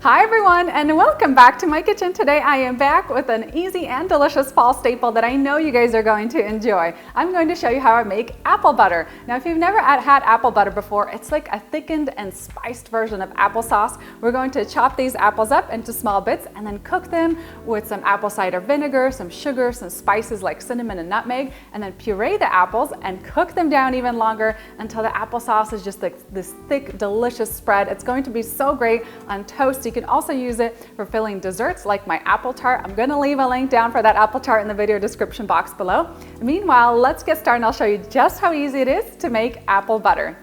Hi everyone, and welcome back to my kitchen. Today I am back with an easy and delicious fall staple that I know you guys are going to enjoy. I'm going to show you how I make apple butter. Now if you've never had apple butter before, it's like a thickened and spiced version of applesauce. We're going to chop these apples up into small bits and then cook them with some apple cider vinegar, some sugar, some spices like cinnamon and nutmeg, and then puree the apples and cook them down even longer until the applesauce is just like this thick, delicious spread. It's going to be so great on toast. You can also use it for filling desserts like my apple tart. I'm going to leave a link down for that apple tart in the video description box below. Meanwhile, let's get started and I'll show you just how easy it is to make apple butter.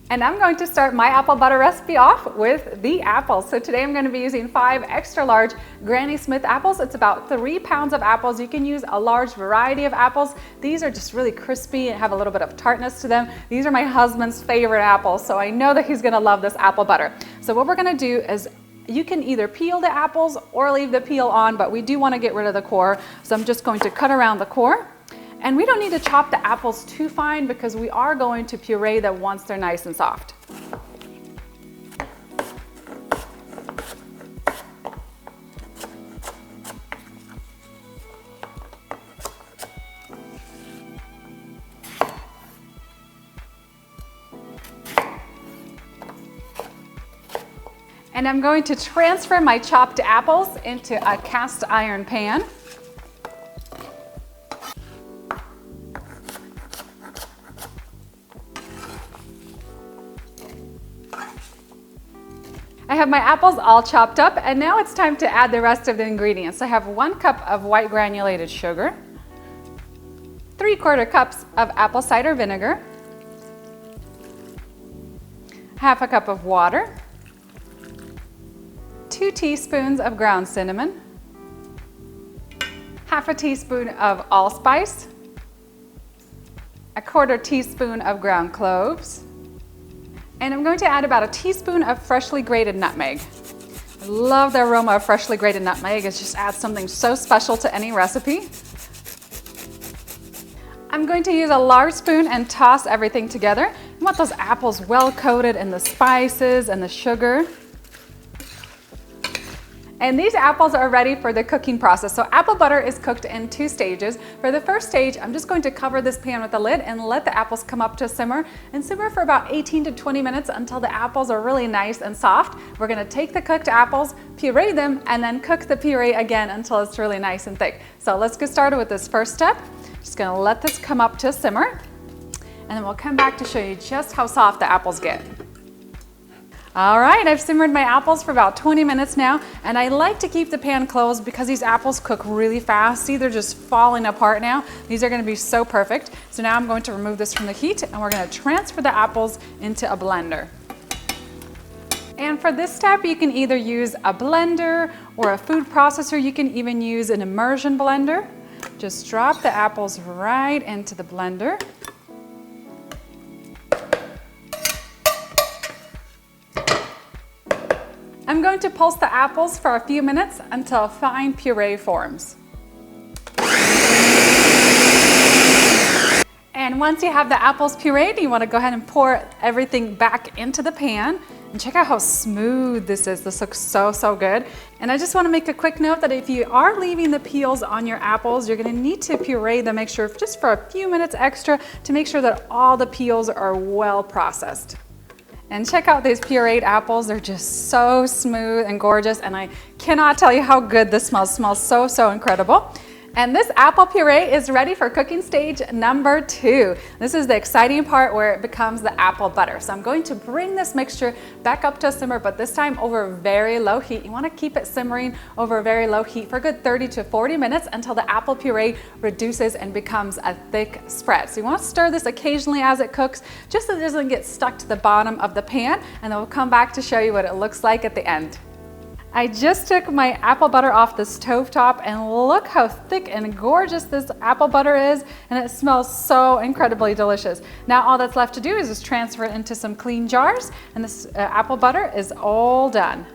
And I'm going to start my apple butter recipe off with the apples. So today I'm going to be using 5 extra large Granny Smith apples. It's about 3 pounds of apples. You can use a large variety of apples. These are just really crispy and have a little bit of tartness to them. These are my husband's favorite apples, so I know that he's going to love this apple butter. So what we're going to do is you can either peel the apples or leave the peel on, but we do want to get rid of the core. So I'm just going to cut around the core. And we don't need to chop the apples too fine because we are going to puree them once they're nice and soft. And I'm going to transfer my chopped apples into a cast iron pan. I have my apples all chopped up, and now it's time to add the rest of the ingredients. I have 1 cup of white granulated sugar, 3/4 cups of apple cider vinegar, half a cup of water, 2 teaspoons of ground cinnamon, half a teaspoon of allspice, 1/4 teaspoon of ground cloves, and I'm going to add about 1 teaspoon of freshly grated nutmeg. I love the aroma of freshly grated nutmeg. It just adds something so special to any recipe. I'm going to use a large spoon and toss everything together. You want those apples well coated in the spices and the sugar. And these apples are ready for the cooking process. So apple butter is cooked in 2 stages. For the first stage, I'm just going to cover this pan with a lid and let the apples come up to simmer and simmer for about 18 to 20 minutes until the apples are really nice and soft. We're gonna take the cooked apples, puree them, and then cook the puree again until it's really nice and thick. So let's get started with this first step. Just gonna let this come up to simmer, and then we'll come back to show you just how soft the apples get. All right, I've simmered my apples for about 20 minutes now, and I like to keep the pan closed because these apples cook really fast. See, they're just falling apart now. These are gonna be so perfect. So now I'm going to remove this from the heat, and we're gonna transfer the apples into a blender. And for this step, you can either use a blender or a food processor. You can even use an immersion blender. Just drop the apples right into the blender. I'm going to pulse the apples for a few minutes until a fine puree forms. And once you have the apples pureed, you want to go ahead and pour everything back into the pan. And check out how smooth this is. This looks so, so good. And I just want to make a quick note that if you are leaving the peels on your apples, you're going to need to puree them, make sure just for a few minutes extra to make sure that all the peels are well processed. And check out these pureed apples. They're just so smooth and gorgeous, and I cannot tell you how good this smells. It smells so, so incredible. And this apple puree is ready for cooking stage number 2. This is the exciting part where it becomes the apple butter. So I'm going to bring this mixture back up to a simmer, but this time over very low heat. You want to keep it simmering over very low heat for a good 30 to 40 minutes until the apple puree reduces and becomes a thick spread. So you want to stir this occasionally as it cooks, just so it doesn't get stuck to the bottom of the pan, and then we'll come back to show you what it looks like at the end. I just took my apple butter off the stovetop, and look how thick and gorgeous this apple butter is, and it smells so incredibly delicious. Now all that's left to do is just transfer it into some clean jars, and this apple butter is all done.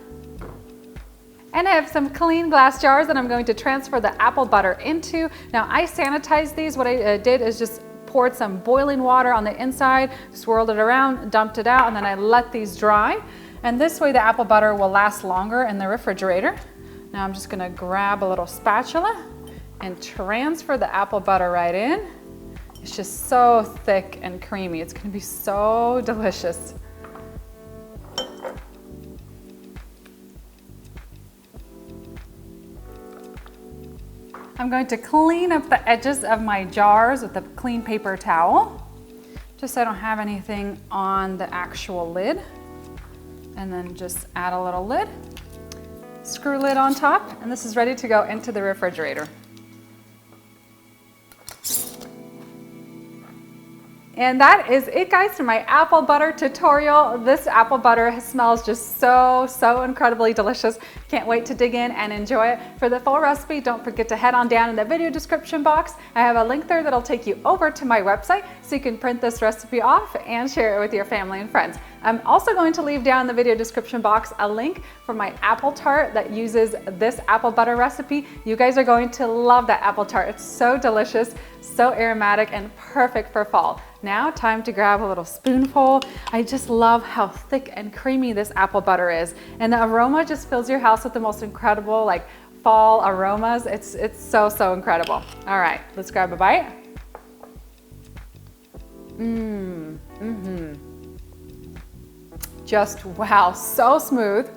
And I have some clean glass jars that I'm going to transfer the apple butter into. Now I sanitized these. What I did is just poured some boiling water on the inside, swirled it around, dumped it out, and then I let these dry. And this way the apple butter will last longer in the refrigerator. Now I'm just gonna grab a little spatula and transfer the apple butter right in. It's just so thick and creamy. It's gonna be so delicious. I'm going to clean up the edges of my jars with a clean paper towel, just so I don't have anything on the actual lid. And then just add a little lid, screw lid on top, and this is ready to go into the refrigerator. And that is it, guys, for my apple butter tutorial. This apple butter smells just so incredibly delicious. Can't wait to dig in and enjoy it. For the full recipe, don't forget to head on down in the video description box. I have a link there that'll take you over to my website so you can print this recipe off and share it with your family and friends. I'm also going to leave down in the video description box a link for my apple tart that uses this apple butter recipe. You guys are going to love that apple tart. It's so delicious, so aromatic, and perfect for fall. Now, time to grab a little spoonful. I just love how thick and creamy this apple butter is. And the aroma just fills your house with the most incredible, like, fall aromas. It's so incredible. All right, let's grab a bite. Just wow, so smooth.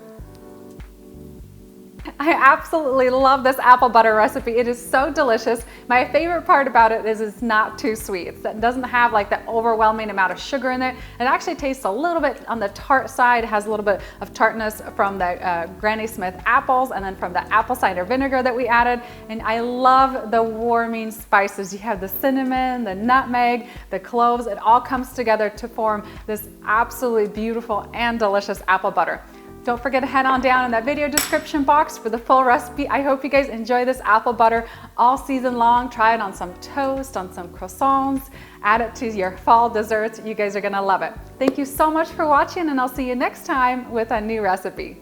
I absolutely love this apple butter recipe. It is so delicious. My favorite part about it is it's not too sweet. It doesn't have like that overwhelming amount of sugar in it. It actually tastes a little bit on the tart side. It has a little bit of tartness from the Granny Smith apples and then from the apple cider vinegar that we added. And I love the warming spices. You have the cinnamon, the nutmeg, the cloves. It all comes together to form this absolutely beautiful and delicious apple butter. Don't forget to head on down in that video description box for the full recipe. I hope you guys enjoy this apple butter all season long. Try it on some toast, on some croissants, add it to your fall desserts. You guys are gonna love it. Thank you so much for watching, and I'll see you next time with a new recipe.